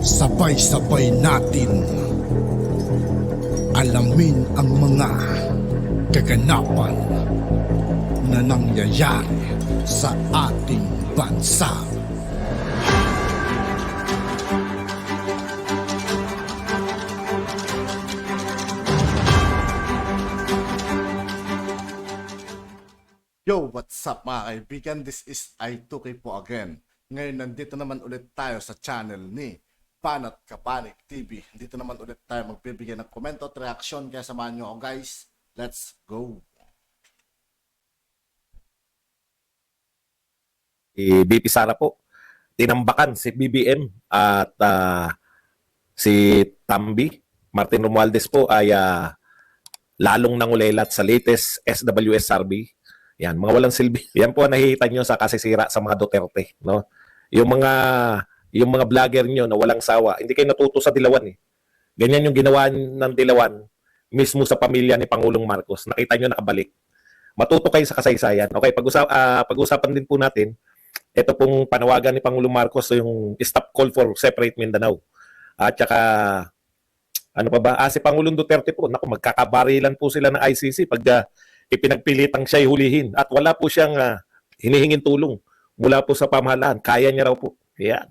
Sabay-sabay natin alamin ang mga kaganapan na nangyayari sa ating bansa. Yo, what's up mga kaibigan? This is I2K po again. Ngayon nandito naman ulit tayo sa channel ni Banat Kapanik TV. Dito naman ulit tayo magbibigay ng komento at reaksyon. Kaya samahan nyo ako guys. Let's go! BP Sara po, tinambakan si BBM at si Tambi, Martin Romualdez po ay lalong nangulelat sa latest SWS survey. Yan, mga walang silbi. Yan po ang nakikita nyo sa kasisira sa mga Duterte, no? Yung mga vlogger nyo na walang sawa, hindi kayo natuto sa Dilawan eh. Ganyan yung ginawa ng Dilawan mismo sa pamilya ni Pangulong Marcos. Nakita nyo nakabalik. Matuto kayo sa kasaysayan. Okay, pag-usapan din po natin ito pong panawagan ni Pangulong Marcos, yung stop call for separate Mindanao. At saka ano pa ba? Si Pangulong Duterte po, naku, magkakabarilan po sila ng ICC pag ipinagpilitang siya'y hulihin. At wala po siyang hinihingin tulong mula po sa pamahalaan. Kaya niya raw po. Yan.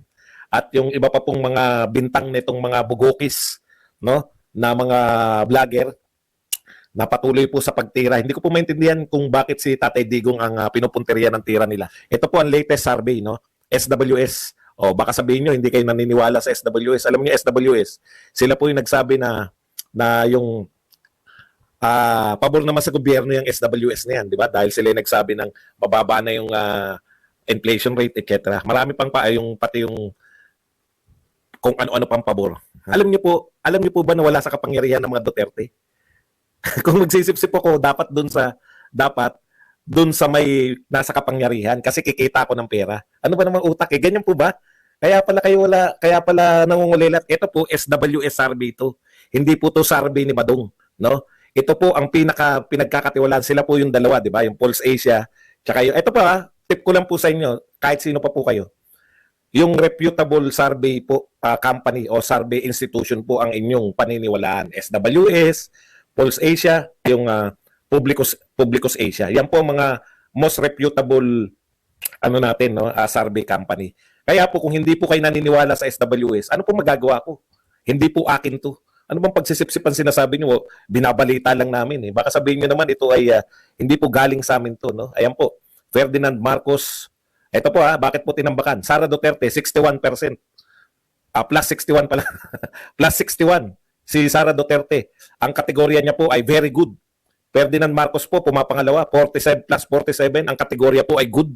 At yung iba pa pong mga bintang nitong mga bugokis, no, na mga vlogger na patuloy po sa pagtira. Hindi ko po maintindihan kung bakit si Tatay Digong ang pinupunteriya ng tira nila. Ito po ang latest survey, no? SWS. O baka sabihin nyo, hindi kayo naniniwala sa SWS. Alam niyo SWS, sila po yung nagsabi na yung pabor naman sa gobyerno yung SWS na yan, di ba? Dahil sila nagsabi ng bababa na yung inflation rate, etc. Marami pang pati yung kung ano-ano pang pabor. Alam niyo po ba na wala sa kapangyarihan ng mga Duterte? Kung magsisip-sip ako, dapat dun sa may nasa kapangyarihan kasi kikita ako ng pera. Ano ba namang utak eh? Ganyan po ba? Kaya pala nangungulilat. Ito po SWS survey to. Hindi po to survey ni Badong, no? Ito po ang pinagkakatiwalaan. Sila po yung dalawa, di ba? Yung Pulse Asia. Tsaka yung, ito pa, tip ko lang po sa inyo, kahit sino pa po kayo. Yung reputable survey po, company o survey institution po ang inyong paniniwalaan. SWS, Pulse Asia, yung Publicus Asia. Yan po ang mga most reputable survey company. Kaya po kung hindi po kayo naniniwala sa SWS, ano po magagawa ko? Hindi po akin to. Ano bang pagsisipsipan sinasabi niyo? Binabalita lang namin eh. Baka sabihin niyo naman ito ay hindi po galing sa amin to, no? Ayan po. Ferdinand Marcos. Ito po bakit po tinambakan? Sara Duterte 61%. Plus 61 pala. Plus 61 si Sara Duterte. Ang kategorya niya po ay very good. Ferdinand Marcos po pumapangalawa, 47 plus 47. Ang kategorya po ay good.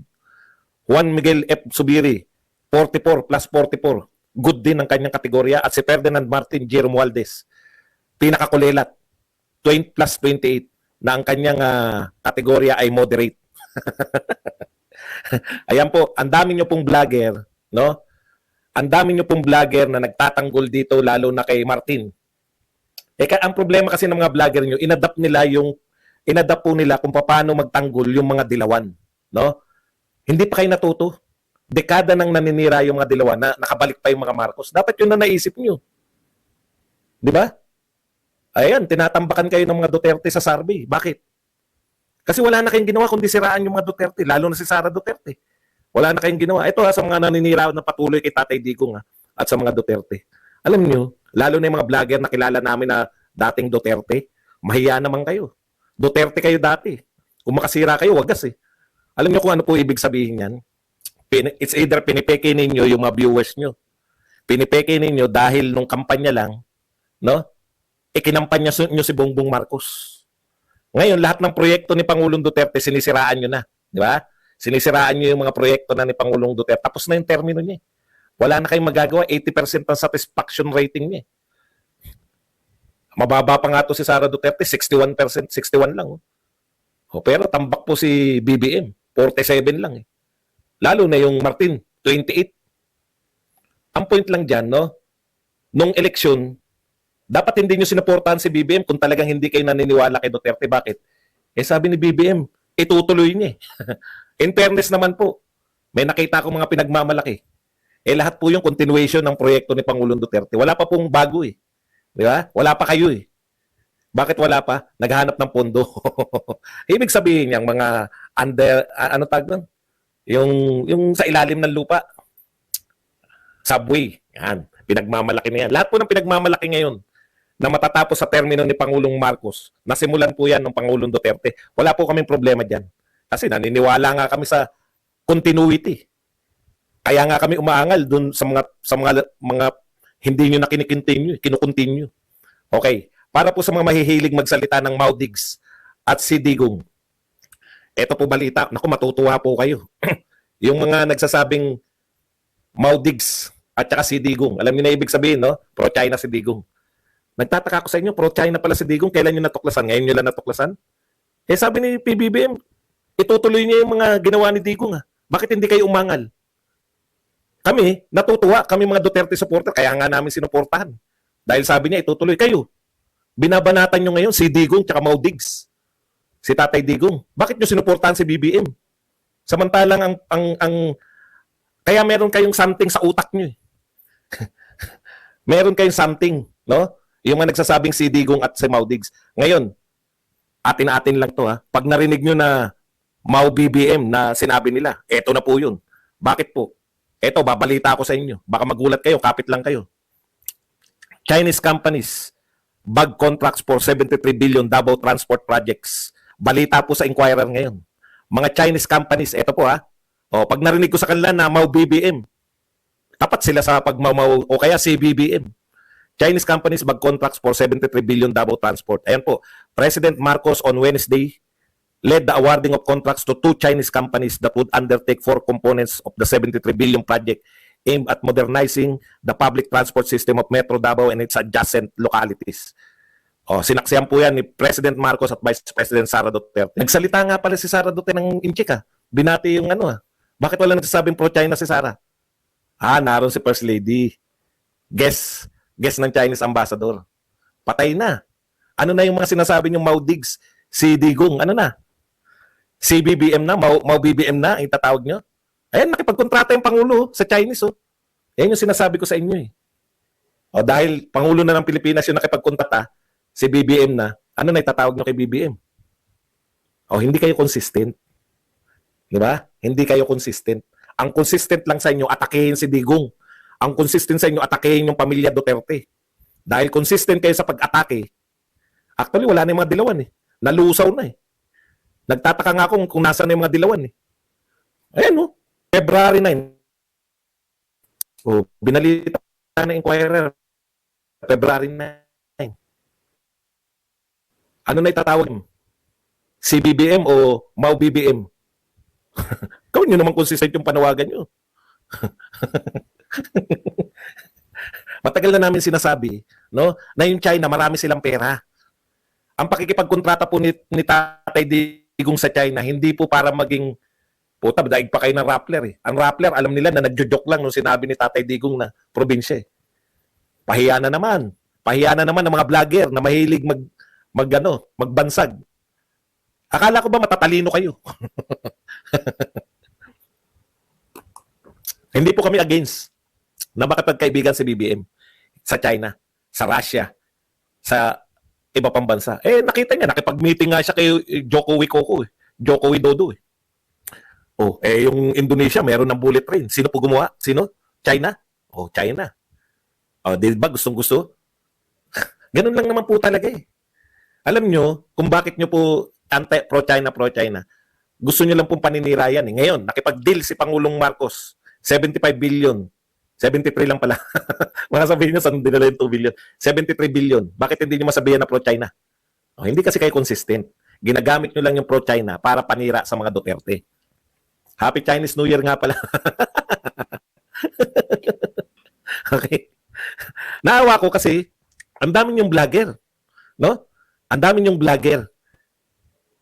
Juan Miguel F. Zubiri 44 plus 44. Good din ang kanyang kategorya. At si Ferdinand Martin G. Romualdez, pinakakulelat, 20 plus 28, na ang kanyang kategorya ay moderate. Ayan po, ang dami nyo pong vlogger, no? Ang dami nyo pong vlogger na nagtatanggol dito, lalo na kay Martin. Ang problema kasi ng mga vlogger nyo, inadapt po nila kung paano magtanggol yung mga dilawan, no? Hindi pa kayo natuto. Dekada nang naninira yung mga Dilawan na nakabalik pa yung mga Marcos. Dapat yun na naisip nyo. Di ba? Ayan, tinatambakan kayo ng mga Duterte sa survey. Bakit? Kasi wala na kayong ginawa kundi siraan yung mga Duterte, lalo na si Sara Duterte. Wala na kayong ginawa. Ito sa mga naninira na patuloy kay Tatay Digong at sa mga Duterte. Alam nyo, lalo na yung mga vlogger na kilala namin na dating Duterte, mahiya naman kayo. Duterte kayo dati. Kung makasira kayo, wagas eh. Alam nyo kung ano po ibig sabihin yan? It's either pinipeke ninyo yung mga viewers nyo. Pinipeke ninyo dahil nung kampanya lang, no? Ikinampanya nyo si Bongbong Marcos. Ngayon, lahat ng proyekto ni Pangulong Duterte, sinisiraan nyo na. Di ba? Sinisiraan nyo yung mga proyekto na ni Pangulong Duterte. Tapos na yung termino niya. Wala na kayong magagawa. 80% ang satisfaction rating niya. Mababa pa nga to si Sara Duterte, 61%, 61 lang. Pero tambak po si BBM, 47 lang eh. Lalo na yung Martin, 28. Ang point lang dyan, no? Nung eleksyon, dapat hindi nyo sinuportahan si BBM kung talagang hindi kayo naniniwala kay Duterte. Bakit? Sabi ni BBM, itutuloy niya. In fairness naman po, may nakita ko mga pinagmamalaki. lahat po yung continuation ng proyekto ni Pangulong Duterte. Wala pa pong bago eh. Di ba? Wala pa kayo eh. Bakit wala pa? Naghahanap ng pondo. Ibig sabihin yung mga under, ano tag nun? Yung sa ilalim ng lupa. Subway. Yan. Pinagmamalaki na yan. Lahat po ng pinagmamalaki ngayon na matatapos sa termino ni Pangulong Marcos, nasimulan po yan ng Pangulong Duterte. Wala po kaming problema dyan. Kasi naniniwala nga kami sa continuity. Kaya nga kami umaangal dun sa mga hindi nyo na kinukontinue. Okay. Para po sa mga mahihilig magsalita ng Maudigs at si Digong. Ito po balita. Naku, matutuwa po kayo. Yung mga nagsasabing Maudigs at saka si Digong. Alam niyo na ibig sabihin, no? Pro-China si Digong. Nagtataka ko sa inyo, pro-China pala si Digong. Kailan nyo natuklasan? Ngayon nyo lang natuklasan? Eh sabi ni PBBM, itutuloy niya yung mga ginawa ni Digong. Bakit hindi kayo umangal? Kami, natutuwa. Kami mga Duterte supporter, kaya nga namin sinuportahan. Dahil sabi niya, itutuloy kayo. Binabanatan nyo ngayon si Digong tsaka Maudigs. Si Tatay Digong. Bakit nyo sinuportahan si BBM? Samantalang kaya meron kayong something sa utak nyo. Meron kayong something, no? Yung mga nagsasabing si Digong at si Maudigs. Ngayon, atin-atin lang to ha. Pag narinig nyo na Mau BBM na sinabi nila, eto na po yun. Bakit po? Eto, babalita ako sa inyo. Baka magulat kayo, kapit lang kayo. Chinese companies, bag contracts for 73 billion Davao Transport Projects. Balita po sa Inquirer ngayon. Mga Chinese companies, eto po ha. O, pag narinig ko sa kanila na Mau BBM, tapat sila sa pagmamaw o kaya si BBM. Chinese companies bag contracts for 73 billion Davao Transport. Ayan po, President Marcos on Wednesday led the awarding of contracts to 2 Chinese companies that would undertake 4 components of the 73 billion project aimed at modernizing the public transport system of Metro Davao and its adjacent localities. O, sinaksihan po yan ni President Marcos at Vice President Sara Duterte. Nagsalita nga pala si Sara Duterte ng inchik ha. Binati yung ano ha. Bakit wala nagsasabing pro-China si Sara? Naroon si First Lady. Guess ng Chinese ambassador. Patay na. Ano na yung mga sinasabi niyong Maudigs? Si Digong, ano na? Si BBM na? Mau BBM na? Itatawag niyo? Ayan, nakipagkontrata yung Pangulo sa Chinese. Oh. Yan yung sinasabi ko sa inyo eh. O dahil Pangulo na ng Pilipinas yung nakipagkontrata, si BBM na, ano na itatawag niyo kay BBM? O hindi kayo consistent. Di ba? Hindi kayo consistent. Ang consistent lang sa inyo, atakehin si Digong. Ang consistent sa inyo, atakehin yung pamilya Duterte. Dahil consistent kayo sa pag-atake, actually, wala na yung mga dilawan eh. Nalusaw na eh. Nagtataka nga ako kung nasa na yung mga dilawan eh. Ayan oh, February 9. Oh, binalita na Inquirer. February 9. Ano na itatawag? Si BBM o Mau BBM? Gawin nyo naman consistent yung panawagan nyo. Matagal na namin sinasabi, no, na yung China, marami silang pera. Ang pakikipagkontrata po ni Tatay Digong sa China, hindi po para maging, puta, daig pa kayo ng Rappler eh. Ang Rappler, alam nila na nagjo-joke lang nung sinabi ni Tatay Digong na probinsya eh. Pahiya na naman. Pahiya na naman ng mga vlogger na mahilig magbansag. Akala ko ba matatalino kayo? Hindi po kami against na makapagkaibigan si BBM sa China, sa Russia, sa iba pang bansa. Eh, nakita niya, nakipag-meeting nga siya kay Joko Widodo eh. Joko Widodo eh. Oh, eh, yung Indonesia, meron ng bullet train. Sino po gumawa? Sino? China? Oh, China. Oh, di ba gustong-gusto? Ganun lang naman po talaga eh. Alam nyo, kung bakit nyo po pro-China. Gusto nyo lang pong paninira yan eh. Ngayon, nakipag-deal si Pangulong Marcos. 75 billion. 73 lang pala. Mga sabihin nyo, saan dinala yung 2 billion? 73 billion. Bakit hindi nyo masabihan na pro-China? Oh, hindi kasi kayo consistent. Ginagamit nyo lang yung pro-China para panira sa mga Duterte. Happy Chinese New Year nga pala. Okay. Naawa ko kasi, ang dami yung vlogger. No? Ang dami yung vlogger.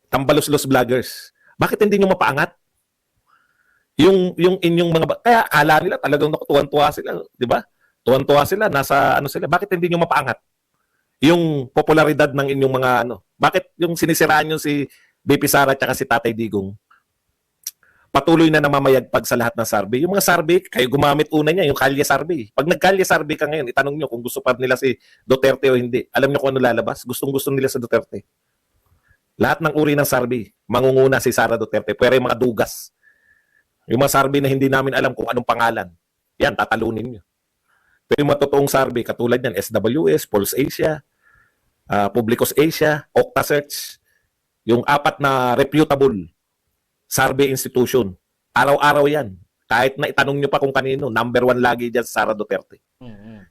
Tambalos-los vloggers. Bakit hindi nyo mapaangat? Yung inyong mga kaya akala nila talagang tuwan-tuwa sila, di ba? Tuwan-tuwa sila, nasa ano sila. Bakit hindi niyo mapaangat yung popularidad ng inyong mga ano? Bakit yung sinisiraan niyo si BP Sara at si Tatay Digong? patuloy na namamayagpag sa lahat ng survey. Yung mga survey, kayo gumamit una niya, yung kalye survey. Pag nagkalye survey ka ngayon, itanong nyo kung gusto pa nila si Duterte o hindi. Alam nyo kung ano lalabas? Gustong-gusto nila sa Duterte. Lahat ng uri ng survey, mangunguna si Sara Duterte. Pero yung mga dugas, yung mga survey na hindi namin alam kung anong pangalan, yan, tatalunin nyo. Pero yung mga totoong survey, katulad yan, SWS, Pulse Asia, Publicus Asia, Octa Search, yung 4 na reputable survey institution. Araw-araw yan. Kahit na itanong nyo pa kung kanino, number 1 lagi dyan Sara Duterte.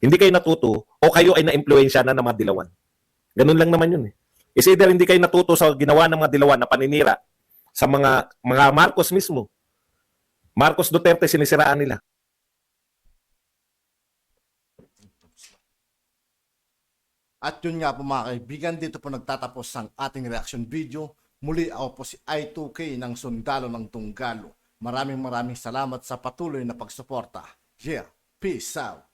Hindi kayo natuto o kayo ay na-impluensya na ng mga dilawan. Ganun lang naman yun eh. Is either hindi kayo natuto sa ginawa ng mga dilawan na paninira sa mga Marcos mismo. Marcos Duterte sinisiraan nila. At yun nga po mga kaibigan, dito po nagtatapos ang ating reaction video. Muli ako po si I2K ng Sundalo ng Tunggalo. Maraming salamat sa patuloy na pagsuporta. Yeah, peace out.